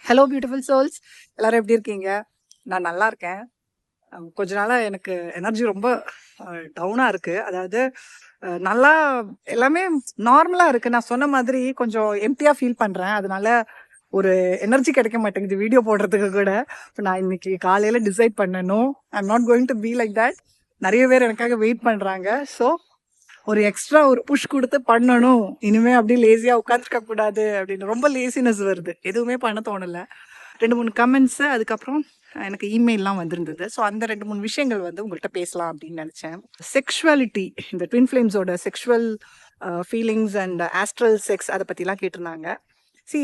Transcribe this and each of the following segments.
Hello beautiful souls, எல்லாரும் எப்படி இருக்கீங்க? நான் நல்லா இருக்கேன். கொஞ்ச நாளாக எனக்கு எனர்ஜி ரொம்ப டவுனாக இருக்குது. அதாவது நல்லா எல்லாமே நார்மலாக இருக்குது. நான் சொன்ன மாதிரி கொஞ்சம் எம்டியாக ஃபீல் பண்ணுறேன். அதனால ஒரு எனர்ஜி கிடைக்க மாட்டேங்குது வீடியோ போடுறதுக்கு கூட. இப்போ நான் இன்னைக்கு காலையில் டிசைட் பண்ணணும், I am not going to be like that. நிறைய பேர் எனக்காக வெயிட் பண்ணுறாங்க. ஸோ ஒரு எக்ஸ்ட்ரா ஒரு புஷ் கொடுத்து பண்ணணும். இனிமே அப்படியே லேசியாக உட்காந்துருக்க கூடாது அப்படின்னு ரொம்ப லேசினஸ் வருது. எதுவுமே பண்ண தோணலை. 2-3 கமெண்ட்ஸு, அதுக்கப்புறம் எனக்கு இமெயில்லாம் வந்திருந்தது. ஸோ அந்த 2-3 விஷயங்கள் வந்து உங்கள்கிட்ட பேசலாம் அப்படின்னு நினச்சேன். செக்ஷுவாலிட்டி, இந்த ட்வின் ஃப்ளேம்ஸோட sexual feelings and astral sex அதை பற்றிலாம் கேட்டிருந்தாங்க. சி,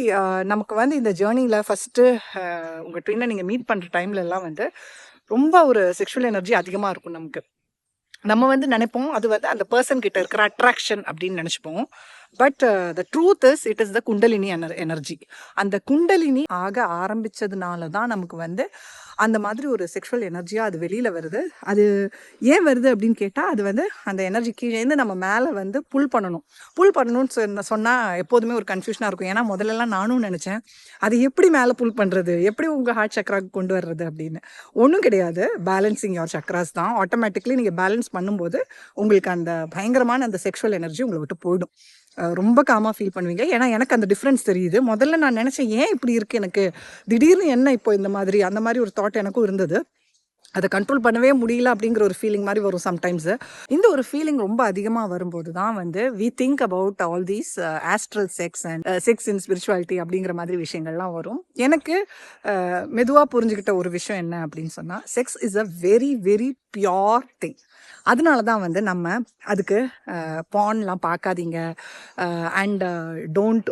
நமக்கு வந்து இந்த ஜேர்னியில் ஃபஸ்ட்டு உங்கள் ட்வின்னை நீங்கள் மீட் பண்ணுற டைம்லலாம் வந்து ரொம்ப ஒரு செக்ஷுவல் எனர்ஜி அதிகமாக இருக்கும் நமக்கு. நம்ம வந்து நினைப்போம் அது வந்து அந்த பர்சன் கிட்ட இருக்கிற அட்ராக்ஷன் அப்படின்னு நினச்சிப்போம். But the truth is it is the kundalini energy. அந்த குண்டலினி ஆக ஆரம்பித்ததுனால தான் நமக்கு வந்து அந்த மாதிரி ஒரு செக்ஷுவல் எனர்ஜியாக அது வெளியில் வருது. அது ஏன் வருது அப்படின்னு கேட்டால், அது வந்து அந்த எனர்ஜி கீழேருந்து நம்ம மேலே வந்து புல் பண்ணணும்னு சொன்னால் எப்போதுமே ஒரு கன்ஃபியூஷனாக இருக்கும். ஏன்னா முதல்லலாம் நானும் நினச்சேன், அது எப்படி மேலே புல் பண்ணுறது, எப்படி உங்கள் ஹார்ட் சக்ராக்கு கொண்டு வர்றது அப்படின்னு. ஒன்றும் கிடையாது, பேலன்சிங் யோர் சக்ராஸ் தான். ஆட்டோமேட்டிக்லி நீங்கள் பேலன்ஸ் பண்ணும்போது உங்களுக்கு அந்த பயங்கரமான அந்த செக்ஷுவல் எனர்ஜி உங்களை விட்டு போயிடும். ரொம்ப காமாக ஃபீல் பண்ணுவீங்க. ஏன்னா எனக்கு அந்த டிஃப்ரென்ஸ் தெரியுது. முதல்ல நான் நினச்சேன், ஏன் இப்படி இருக்குது எனக்கு, திடீர்னு என்ன இப்போ இந்த மாதிரி, அந்த மாதிரி ஒரு தாட் எனக்கும் இருந்தது. அதை கண்ட்ரோல் பண்ணவே முடியல அப்படிங்கிற ஒரு ஃபீலிங் மாதிரி வரும் சம்டைம்ஸு. இந்த ஒரு ஃபீலிங் ரொம்ப அதிகமாக வரும்போது தான் வந்து we think about all these astral sex and sex in spirituality அப்படிங்கிற மாதிரி விஷயங்கள்லாம் வரும். எனக்கு மெதுவாக புரிஞ்சுக்கிட்ட ஒரு விஷயம் என்ன அப்படின்னு சொன்னால், sex is a very very pure thing. அதனால தான் வந்து நம்ம அதுக்கு பான்லாம் பார்க்காதீங்க, and don't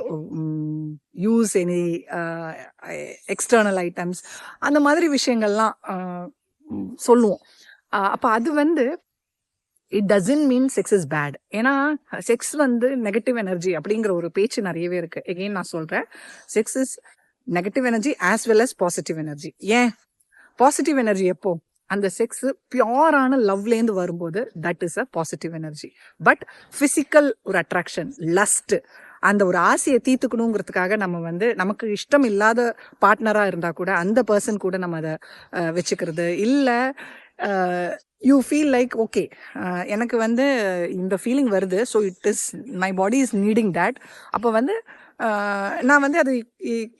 use any external items, அந்த மாதிரி விஷயங்கள்லாம் சொல்லுவோம். அப்போ அது வந்து it doesn't mean sex is bad. ஏன்னா செக்ஸ் வந்து நெகட்டிவ் எனர்ஜி அப்படிங்கிற ஒரு பேச்சு நிறையவே இருக்குது. எகெயின் நான் சொல்கிறேன், sex is negative energy as well as positive energy. ஏன் பாசிட்டிவ் எனர்ஜி எப்போ, அந்த செக்ஸ் பியோரான லவ்லேருந்து வரும்போது that is a positive energy. But physical ஒரு அட்ராக்ஷன், லஸ்ட், அந்த ஒரு ஆசையை தீர்த்துக்கணுங்கிறதுக்காக நம்ம வந்து நமக்கு இஷ்டம் இல்லாத பார்ட்னராக இருந்தால் கூட அந்த பர்சன் கூட நம்ம அதை வச்சுக்கிறது இல்லை. யூ ஃபீல் லைக் ஓகே, எனக்கு வந்து இந்த ஃபீலிங் வருது, so it is my body is needing that. அப்போ வந்து நான் வந்து அது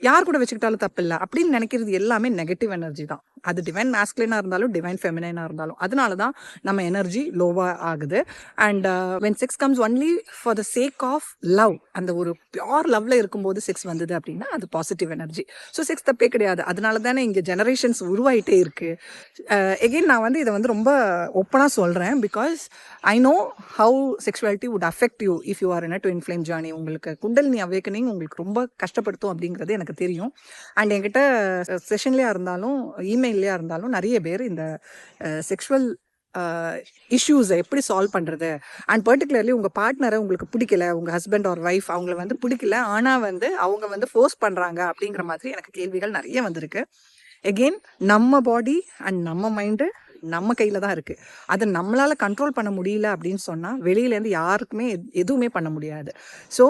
யார் கூட வச்சுக்கிட்டாலும் தப்பு இல்லை அப்படின்னு நினைக்கிறது எல்லாமே நெகட்டிவ் எனர்ஜி தான். அது டிவைன் மேஸ்குலினாக இருந்தாலும் டிவைன் ஃபெமினைனாக இருந்தாலும். அதனால தான் நம்ம எனர்ஜி லோவாக ஆகுது. And when sex comes only for the sake of love, அந்த ஒரு பியோர் லவ்ல இருக்கும்போது செக்ஸ் வந்தது அப்படின்னா அது பாசிட்டிவ் எனர்ஜி. ஸோ செக்ஸ் தப்பே கிடையாது. அதனால தானே இங்கே ஜெனரேஷன்ஸ் உருவாயிட்டே இருக்குது. எகெயின் நான் வந்து இதை வந்து ரொம்ப ஓப்பனாக சொல்கிறேன், because I know how sexuality would affect you if you are in a twin flame journey. உங்களுக்கு குண்டலினி அவேக்கனிங் உங்களுக்கு ரொம்ப கஷ்டப்படுத்தும் அப்படிங்கிறது எனக்கு தெரியும். அண்ட் என்கிட்ட செஷன்லேயா இருந்தாலும் இமெயில்லையா இருந்தாலும் நிறைய பேர் இந்த செக்ஷுவல் இஷ்யூஸை எப்படி சால்வ் பண்ணுறது, அண்ட் பர்டிகுலர்லி உங்கள் பார்ட்னரை உங்களுக்கு பிடிக்கல, உங்கள் ஹஸ்பண்ட் ஆர் ஒய்ஃப் அவங்கள வந்து பிடிக்கல, ஆனால் வந்து அவங்க வந்து ஃபோர்ஸ் பண்ணுறாங்க அப்படிங்கிற மாதிரி எனக்கு கேள்விகள் நிறைய வந்திருக்கு. எகெயின் நம்ம பாடி அண்ட் நம்ம மைண்டு நம்ம கையில் தான் இருக்குது. அதை நம்மளால் கண்ட்ரோல் பண்ண முடியல அப்படின்னு சொன்னால் வெளியிலேருந்து யாருக்குமே எதுவுமே பண்ண முடியாது. ஸோ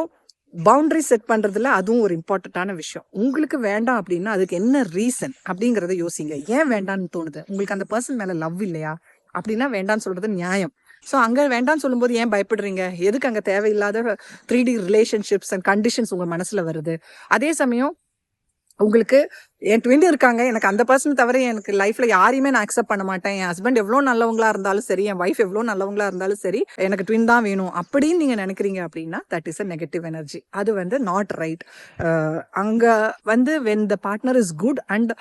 பவுண்டரி செட் பண்ணுறதுல அதுவும் ஒரு இம்பார்ட்டண்ட்டான விஷயம். உங்களுக்கு வேண்டாம் அப்படின்னா அதுக்கு என்ன ரீசன் அப்படிங்கிறத யோசிங்க. ஏன் வேண்டான்னு தோணுது, உங்களுக்கு அந்த பர்சன் மேலே லவ் இல்லையா அப்படின்னா வேண்டான்னு சொல்கிறது நியாயம். ஸோ அங்கே வேண்டான்னு சொல்லும்போது ஏன் பயப்படுறீங்க, எதுக்கு அங்கே தேவையில்லாத 3D ரிலேஷன்ஷிப்ஸ் அண்ட் கண்டிஷன்ஸ் உங்கள் மனசில் வருது. அதே சமயம் உங்களுக்கு என் ட்வின் இருக்காங்க, எனக்கு அந்த பர்சன் தவிர எனக்கு லைஃப்ல யாரையுமே நான் அக்செப்ட் பண்ண மாட்டேன், என் ஹஸ்பண்ட் எவ்வளோ நல்லவங்களா இருந்தாலும் சரி, என் ஒய்ஃப் எவ்வளோ நல்லவங்களா இருந்தாலும் சரி, எனக்கு ட்வின் தான் வேணும் அப்படின்னு நீங்கள் நினைக்கிறீங்க அப்படின்னா that is a negative energy. அது வந்து நாட் ரைட். அங்கே வந்து when the partner is good and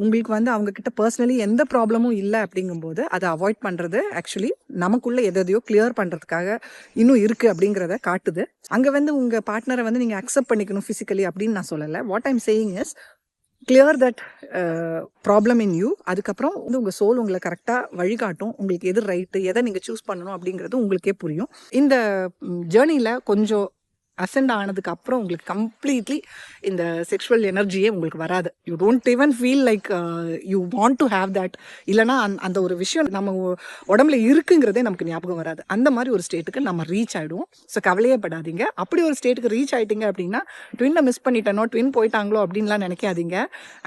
உங்களுக்கு வந்து அவங்க கிட்ட பர்சனலி எந்த ப்ராப்ளமும் இல்லை அப்படிங்கும்போது அதை அவாய்ட் பண்ணுறது ஆக்சுவலி நமக்குள்ளே எதையோ கிளியர் பண்ணுறதுக்காக இன்னும் இருக்குது அப்படிங்கிறத காட்டுது. அங்கே வந்து உங்கள் பார்ட்னரை வந்து நீங்கள் அக்செப்ட் பண்ணிக்கணும் ஃபிசிக்கலி அப்படின்னு நான் சொல்லலை. What I'm saying is clear that problem in you. அதுக்கப்புறம் வந்து உங்கள் சோல் உங்களை கரெக்டாக வழிகாட்டும், உங்களுக்கு எது ரைட்டு, எதை நீங்கள் சூஸ் பண்ணணும் அப்படிங்கிறது உங்களுக்கே புரியும். இந்த ஜேர்னியில் கொஞ்சம் அசெண்ட் ஆனதுக்கு அப்புறம் உங்களுக்கு கம்ப்ளீட்லி இந்த செக்ஷுவல் எனர்ஜியே உங்களுக்கு வராது. You don't even feel like you want to have that. இல்லைனா அந்த ஒரு விஷயம் நம்ம உடம்புல இருக்குங்கிறதே நமக்கு ஞாபகம் வராது. அந்த மாதிரி ஒரு ஸ்டேட்டுக்கு நம்ம ரீச் ஆகிடுவோம். ஸோ கவலையே படாதீங்க. அப்படி ஒரு ஸ்டேட்டுக்கு ரீச் ஆகிட்டீங்க அப்படின்னா ட்வின்னை மிஸ் பண்ணிட்டேனோ, ட்வின் போயிட்டாங்களோ அப்படின்லாம் நினைக்காதீங்க.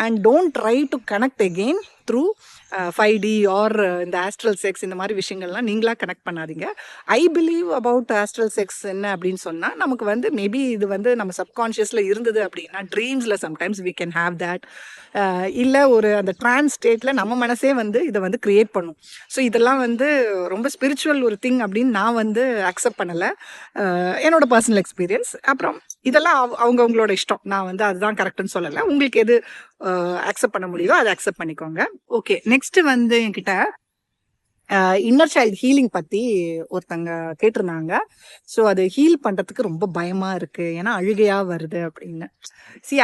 And don't try to connect again through 5D or இந்த ஆஸ்ட்ரல் செக்ஸ். இந்த மாதிரி விஷயங்கள்லாம் நீங்களா கனெக்ட் பண்ணாதீங்க. I believe about astral sex என்ன அப்படின்னு சொன்னால், நமக்கு வந்து மேபி இது வந்து நம்ம சப்கான்ஷியஸில் இருந்தது அப்படின்னா ட்ரீம்ஸில் sometimes we can have that. இல்லை ஒரு அந்த ட்ரான்ஸ் ஸ்டேட்டில் நம்ம மனசே வந்து இதை வந்து க்ரியேட் பண்ணும். ஸோ இதெல்லாம் வந்து ரொம்ப ஸ்பிரிச்சுவல் ஒரு திங் அப்படின்னு நான் வந்து அக்செப்ட் பண்ணலை. என்னோட பர்சனல் எக்ஸ்பீரியன்ஸ். அப்புறம் இதெல்லாம் அவங்கவுங்களோட இஷ்டம். நான் வந்து அதுதான் கரெக்டுன்னு சொல்லலை. உங்களுக்கு எது அக்செப்ட் பண்ண முடியுதோ அதை அக்செப்ட் பண்ணிக்கோங்க. ஓகே, நெக்ஸ்ட் வந்து என்கிட்ட இன்னர் சைல்டு ஹீலிங் பற்றி ஒருத்தங்க கேட்டிருந்தாங்க. ஸோ அது ஹீல் பண்ணுறதுக்கு ரொம்ப பயமாக இருக்குது, ஏன்னா அழுகையாக வருது அப்படின்னு.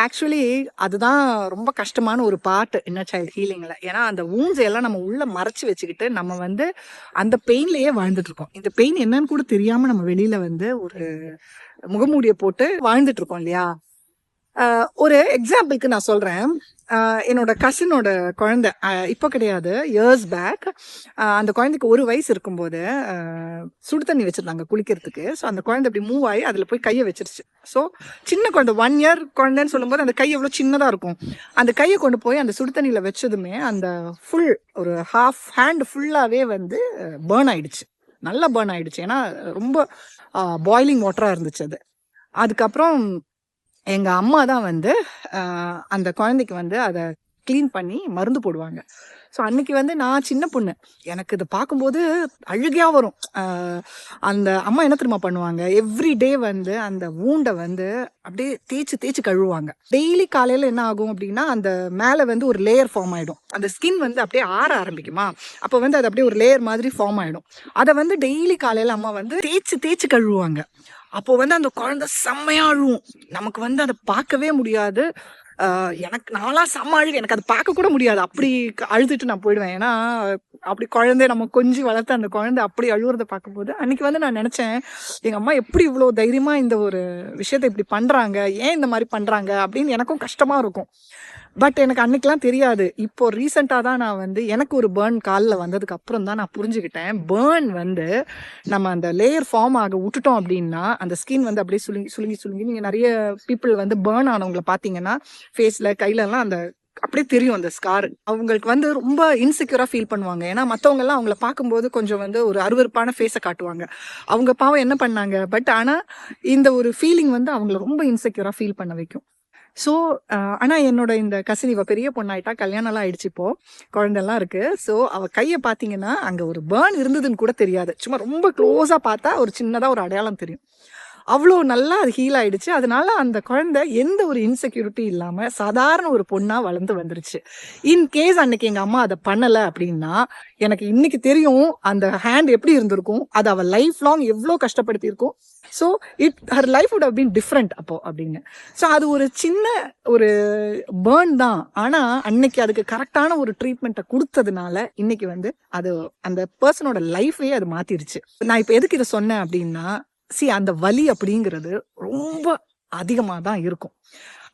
ஆக்சுவலி அதுதான் ரொம்ப கஷ்டமான ஒரு பார்ட் இன்னர் சைல்டு ஹீலிங்கில். ஏன்னா அந்த வூண்ட்ஸ் எல்லாம் நம்ம உள்ளே மறைச்சி வச்சுக்கிட்டு நம்ம வந்து அந்த பெயின்லேயே வாழ்ந்துட்டுருக்கோம். இந்த பெயின் என்னன்னு கூட தெரியாமல் நம்ம வெளியில் வந்து ஒரு முகமூடியை போட்டு வாழ்ந்துட்டுருக்கோம் இல்லையா? ஒரு எக்ஸாம்பிளுக்கு நான் சொல்கிறேன். என்னோட கசினோட குழந்தை, இப்போ கிடையாது, இயர்ஸ் பேக், அந்த குழந்தைக்கு 1 வயசு இருக்கும்போது சுடு தண்ணி வச்சுருந்தாங்க குளிக்கிறதுக்கு. ஸோ அந்த குழந்தை அப்படி மூவ் ஆகி அதில் போய் கையை வச்சிருச்சு. ஸோ சின்ன குழந்தை, 1 இயர் குழந்தைன்னு சொல்லும்போது அந்த கை எவ்வளோ சின்னதாக இருக்கும். அந்த கையை கொண்டு போய் அந்த சுடு தண்ணியில் வச்சதுமே அந்த ஃபுல் ஒரு ஹாஃப் ஹேண்ட் ஃபுல்லாகவே வந்து பேர்ன் ஆயிடுச்சு. நல்லா பேர்ன் ஆயிடுச்சு. ஏன்னா ரொம்ப பாய்லிங் வாட்டராக இருந்துச்சு அது. அதுக்கப்புறம் எங்கள் அம்மா தான் வந்து அந்த குழந்தைக்கு வந்து அதை க்ளீன் பண்ணி மருந்து போடுவாங்க. ஸோ அன்னைக்கு வந்து நான் சின்ன பொண்ணு, எனக்கு இதை பார்க்கும்போது அழுகையாக வரும். அந்த அம்மா என்ன தெரியுமா பண்ணுவாங்க, எவ்ரி டே வந்து அந்த வூண்டை வந்து அப்படியே தேய்ச்சி தேய்ச்சி கழுவுவாங்க. டெய்லி காலையில் என்ன ஆகும் அப்படின்னா, அந்த மேலே வந்து ஒரு லேயர் ஃபார்ம் ஆகிடும். அந்த ஸ்கின் வந்து அப்படியே ஆற ஆரம்பிக்குமா, அப்போ வந்து அது அப்படியே ஒரு லேயர் மாதிரி ஃபார்ம் ஆகிடும். அதை வந்து டெய்லி காலையில் அம்மா வந்து தேய்ச்சி தேய்ச்சி கழுவுவாங்க. அப்போ வந்து அந்த குழந்தை செம்மையா அழுவும். நமக்கு வந்து அதை பார்க்கவே முடியாது. எனக்கு நான்லாம் செம்ம அழுகு, எனக்கு அதை பார்க்க கூட முடியாது. அப்படி அழுதுட்டு நான் போயிடுவேன். ஏன்னா அப்படி குழந்தை நம்ம கொஞ்சம் வளர்த்து அந்த குழந்தை அப்படி அழுவுறதை பார்க்கும்போது அன்னைக்கு வந்து நான் நினச்சேன், எங்கள் அம்மா எப்படி இவ்வளோ தைரியமாக இந்த ஒரு விஷயத்தை இப்படி பண்ணுறாங்க, ஏன் இந்த மாதிரி பண்ணுறாங்க அப்படின்னு எனக்கும் கஷ்டமாக இருக்கும். பட் எனக்கு அன்னைக்கெலாம் தெரியாது. இப்போ ரீசெண்டாக தான் நான் வந்து எனக்கு ஒரு பேர்ன் காலில் வந்ததுக்கு அப்புறம் தான் நான் புரிஞ்சுக்கிட்டேன், பேர்ன் வந்து நம்ம அந்த லேயர் ஃபார்ம் ஆக விட்டுட்டோம் அப்படின்னா அந்த ஸ்கின் வந்து அப்படியே சுருங்கி சுருங்கி சுருங்கி, நீங்கள் நிறைய பீப்புள் வந்து பேர்ன் ஆனவங்களை பார்த்தீங்கன்னா ஃபேஸில் கையிலலாம் அந்த அப்படியே தெரியும் அந்த ஸ்கார். அவங்களுக்கு வந்து ரொம்ப இன்செக்யூராக ஃபீல் பண்ணுவாங்க. ஏன்னா மற்றவங்கெல்லாம் அவங்கள பார்க்கும்போது கொஞ்சம் வந்து ஒரு அருவருப்பான ஃபேஸை காட்டுவாங்க. அவங்க பாவம் என்ன பண்ணாங்க, பட் ஆனால் இந்த ஒரு ஃபீலிங் வந்து அவங்கள ரொம்ப இன்செக்யூராக ஃபீல் பண்ண வைக்கும். ஸோ ஆனால் என்னோட இந்த கசின் இவ பெரிய பொண்ணாயிட்டா, கல்யாணம்லாம் ஆயிடுச்சு, இப்போது குழந்தெல்லாம் இருக்குது. ஸோ அவள் கையை பார்த்தீங்கன்னா அங்கே ஒரு பேர்ன் இருந்ததுன்னு கூட தெரியாது. சும்மா ரொம்ப க்ளோஸாக பார்த்தா ஒரு சின்னதாக ஒரு அடையாளம் தெரியும். அவ்வளோ நல்லா அது ஹீல் ஆயிடுச்சு. அதனால அந்த குழந்தை எந்த ஒரு இன்செக்யூரிட்டி இல்லாமல் சாதாரண ஒரு பொண்ணாக வளர்ந்து வந்துருச்சு. இன்கேஸ் அன்னைக்கு எங்கள் அம்மா அதை பண்ணலை அப்படின்னா எனக்கு இன்னைக்கு தெரியும் அந்த ஹேண்ட் எப்படி இருந்திருக்கும், அது அவள் லைஃப் லாங் எவ்வளோ கஷ்டப்படுத்தியிருக்கும். So her life would have been different அப்போ அப்படின்னு. ஸோ அது ஒரு சின்ன ஒரு பேர்ன் தான். ஆனால் அன்னைக்கு அதுக்கு கரெக்டான ஒரு ட்ரீட்மெண்ட்டை கொடுத்ததுனால இன்னைக்கு வந்து அது அந்த பர்சனோட லைஃபே அது மாற்றிருச்சு. நான் இப்போ எதுக்கு இதை சொன்னேன் அப்படின்னா, அந்த வலி அப்படிங்கிறது ரொம்ப அதிகமாக தான் இருக்கும்.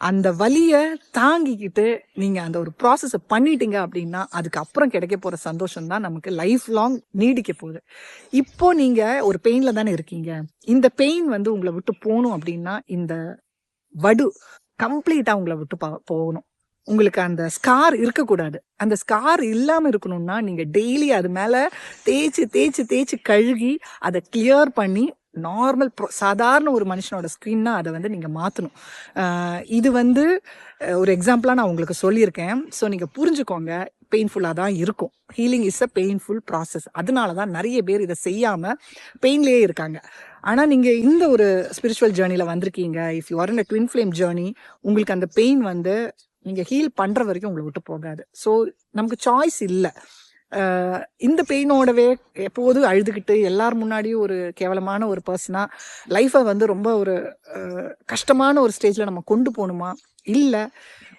அந்த வலியை தாங்கிக்கிட்டு நீங்கள் அந்த ஒரு ப்ராசஸை பண்ணிட்டீங்க அப்படின்னா அதுக்கப்புறம் கிடைக்க போகிற சந்தோஷம் தான் நமக்கு லைஃப் லாங் நீடிக்க போகுது. இப்போ நீங்கள் ஒரு பெயினில் தானே இருக்கீங்க. இந்த பெயின் வந்து உங்களை விட்டு போகணும் அப்படின்னா இந்த வடு கம்ப்ளீட்டாக உங்களை விட்டு போகணும். உங்களுக்கு அந்த ஸ்கார் இருக்கக்கூடாது. அந்த ஸ்கார் இல்லாமல் இருக்கணும்னா நீங்கள் டெய்லி அது மேலே தேய்ச்சி தேய்ச்சி தேய்ச்சி கழுகி அதை கிளியர் பண்ணி நார்மல் சாதாரண ஒரு மனுஷனோட ஸ்கின்னா அதை வந்து நீங்கள் மாற்றணும். இது வந்து ஒரு எக்ஸாம்பிளாக நான் உங்களுக்கு சொல்லியிருக்கேன். ஸோ நீங்கள் புரிஞ்சுக்கோங்க, பெயின்ஃபுல்லாக தான் இருக்கும். Healing is a painful process. அதனால தான் நிறைய பேர் இதை செய்யாமல் பெயின்லேயே இருக்காங்க. ஆனால் நீங்கள் இந்த ஒரு ஸ்பிரிச்சுவல் ஜேர்னியில் வந்திருக்கீங்க, if you are in a twin flame journey, உங்களுக்கு அந்த பெயின் வந்து நீங்கள் ஹீல் பண்ணுற வரைக்கும் உங்களை விட்டு போகாது. ஸோ நமக்கு சாய்ஸ் இல்லை. இந்த பெயினோடவே எப்போதும் அழுதுகிட்டு எல்லார் முன்னாடியும் ஒரு கேவலமான ஒரு பர்சனாக லைஃப்பை வந்து ரொம்ப ஒரு கஷ்டமான ஒரு ஸ்டேஜில் நம்ம கொண்டு போகணுமா? இல்லை,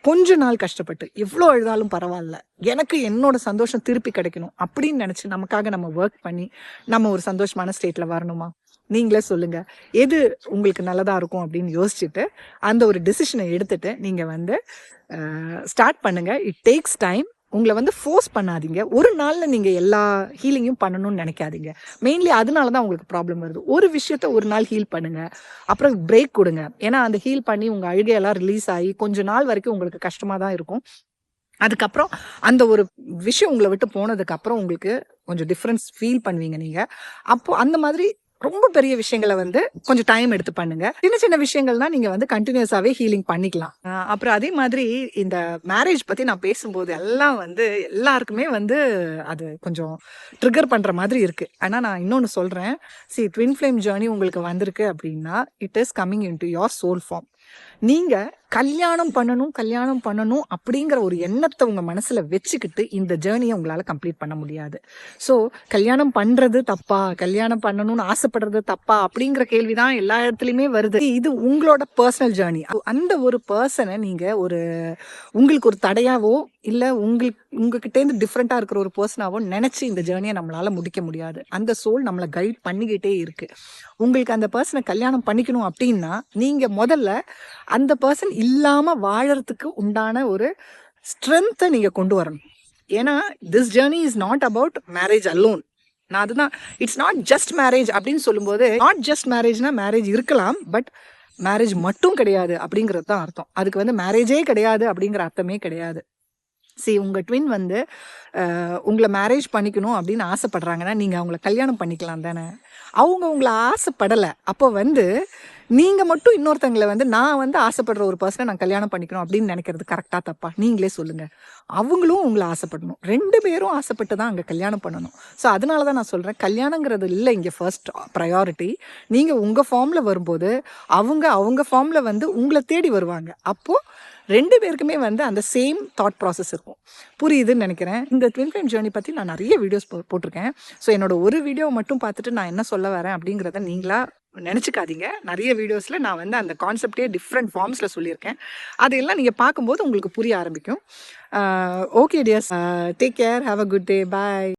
கொஞ்ச நாள் கஷ்டப்பட்டு எவ்வளோ அழுதாலும் பரவாயில்ல, எனக்கு என்னோட சந்தோஷம் திருப்பி கிடைக்கணும் அப்படின்னு நினச்சி நமக்காக நம்ம ஒர்க் பண்ணி நம்ம ஒரு சந்தோஷமான ஸ்டேட்டில் வரணுமா? நீங்களே சொல்லுங்க. எது உங்களுக்கு நல்லதா இருக்கும் அப்படின்னு யோசிச்சுட்டு, அந்த ஒரு டிசிஷனை எடுத்துட்டு நீங்க வந்து ஸ்டார்ட் பண்ணுங்க. It takes time. உங்கள வந்து ஃபோர்ஸ் பண்ணாதீங்க. ஒரு நாள்ல நீங்க எல்லா ஹீலிங்கும் பண்ணணும்னு நெனைக்காதீங்க. மெயின்லி அதனால தான் உங்களுக்கு ப்ராப்ளம் வருது. ஒரு விஷயத்த ஒரு நாள் ஹீல் பண்ணுங்க. அப்புறம் பிரேக் குடுங்க. ஏன்னா, அந்த ஹீல் பண்ணி உங்க அழுகையெல்லாம் ரிலீஸ் ஆகி கொஞ்ச நாள் வரைக்கும் உங்களுக்கு கஷ்டமா தான் இருக்கும். அதுக்கப்புறம் அந்த ஒரு விஷயம் உங்கள விட்டு போனதுக்கப்புறம் உங்களுக்கு கொஞ்சம் டிஃபரன்ஸ் ஃபீல் பண்ணுவீங்க நீங்க. அப்போ அந்த மாதிரி ரொம்ப பெரிய விஷயங்கள வந்து கொஞ்சம் டைம் எடுத்து பண்ணுங்க. சின்ன சின்ன விஷயங்கள்னா நீங்க வந்து கன்டினியூஸாவே ஹீலிங் பண்ணிக்கலாம். அப்புறம் அதே மாதிரி இந்த மேரேஜ் பத்தி நான் பேசும்போது எல்லாம் வந்து எல்லாருக்குமே வந்து அது கொஞ்சம் ட்ரிகர் பண்ற மாதிரி இருக்கு. ஆனா நான் இன்னொன்னு சொல்றேன். ட்வின் ஃப்ளேம் ஜர்னி உங்களுக்கு வந்திருக்கு அப்படின்னா, it is coming into your soul form. நீங்க கல்யாணம் பண்ணணும் அப்படிங்கிற ஒரு எண்ணத்தை உங்க மனசுல வச்சுக்கிட்டு இந்த ஜேர்னியை உங்களால கம்ப்ளீட் பண்ண முடியாது. ஸோ கல்யாணம் பண்றது தப்பா, கல்யாணம் பண்ணணும்னு ஆசைப்படுறது தப்பா அப்படிங்கிற கேள்விதான் எல்லா இடத்துலயுமே வருது. இது உங்களோட பர்சனல் ஜேர்னி. அந்த ஒரு பர்சனை நீங்க ஒரு உங்களுக்கு ஒரு தடையாவோ இல்ல உங்ககிட்ட இருந்து டிஃப்ரெண்டா இருக்கிற ஒரு பர்சனாவோ நினைச்சு இந்த ஜேர்னியை நம்மளால முடிக்க முடியாது. அந்த சோல் நம்மளை கைட் பண்ணிக்கிட்டே இருக்கு. உங்களுக்கு அந்த பர்சனை கல்யாணம் பண்ணிக்கணும் அப்படின்னா நீங்க முதல்ல அந்த பர்சன் இல்லாம வாழறதுக்கு உண்டான ஒரு ஸ்ட்ரென்த்தை நீங்க கொண்டு வரணும். ஏன்னா this journey is not about marriage alone. நான் அதுதான் இட்ஸ் நாட் ஜஸ்ட் மேரேஜ் அப்படின்னு சொல்லும்போது, நாட் ஜஸ்ட் மேரேஜ்னா மேரேஜ் இருக்கலாம், பட் மேரேஜ் மட்டும் கிடையாது அப்படிங்கிறது தான் அர்த்தம். அதுக்கு வந்து மேரேஜே கிடையாது அப்படிங்கிற அர்த்தமே கிடையாது. உங்க ட்வின் வந்து உங்களை மேரேஜ் பண்ணிக்கணும் அப்படின்னு ஆசைப்படுறாங்கன்னா நீங்க அவங்கள கல்யாணம் பண்ணிக்கலாம் தானே. அவங்க உங்களை ஆசைப்படலை. அப்போ வந்து நீங்க மட்டும் இன்னொருத்தங்களை வந்து நான் வந்து ஆசைப்படுற ஒரு பர்சனை நான் கல்யாணம் பண்ணிக்கணும் அப்படின்னு நினைக்கிறது கரெக்டா தப்பா? நீங்களே சொல்லுங்க. அவங்களும் உங்களை ஆசைப்படணும். 2 பேரும் ஆசைப்பட்டு தான் அங்கே கல்யாணம் பண்ணணும். ஸோ அதனால தான் நான் சொல்றேன், கல்யாணங்கிறது இல்லை இங்கே ஃபர்ஸ்ட் ப்ரையாரிட்டி. நீங்க உங்க ஃபார்ம்ல வரும்போது அவங்க ஃபார்ம்ல வந்து உங்களை தேடி வருவாங்க. அப்போ 2 பேருக்குமே வந்து அந்த சேம் தாட் ப்ராசஸ் இருக்கும். புரியுதுன்னு நினைக்கிறேன். இந்த ட்வின் ஃப்ளேம் ஜேர்னி பற்றி நான் நிறைய வீடியோஸ் போட்டிருக்கேன். ஸோ என்னோட ஒரு வீடியோவை மட்டும் பார்த்துட்டு நான் என்ன சொல்ல வரேன் அப்படிங்கிறத நீங்களா நினச்சிக்காதீங்க. நிறைய வீடியோஸில் நான் வந்து அந்த கான்செப்டே டிஃப்ரெண்ட் ஃபார்ம்ஸில் சொல்லியிருக்கேன். அதையெல்லாம் நீங்கள் பார்க்கும்போது உங்களுக்கு புரிய ஆரம்பிக்கும். Okay tears, take care, have a good day, bye.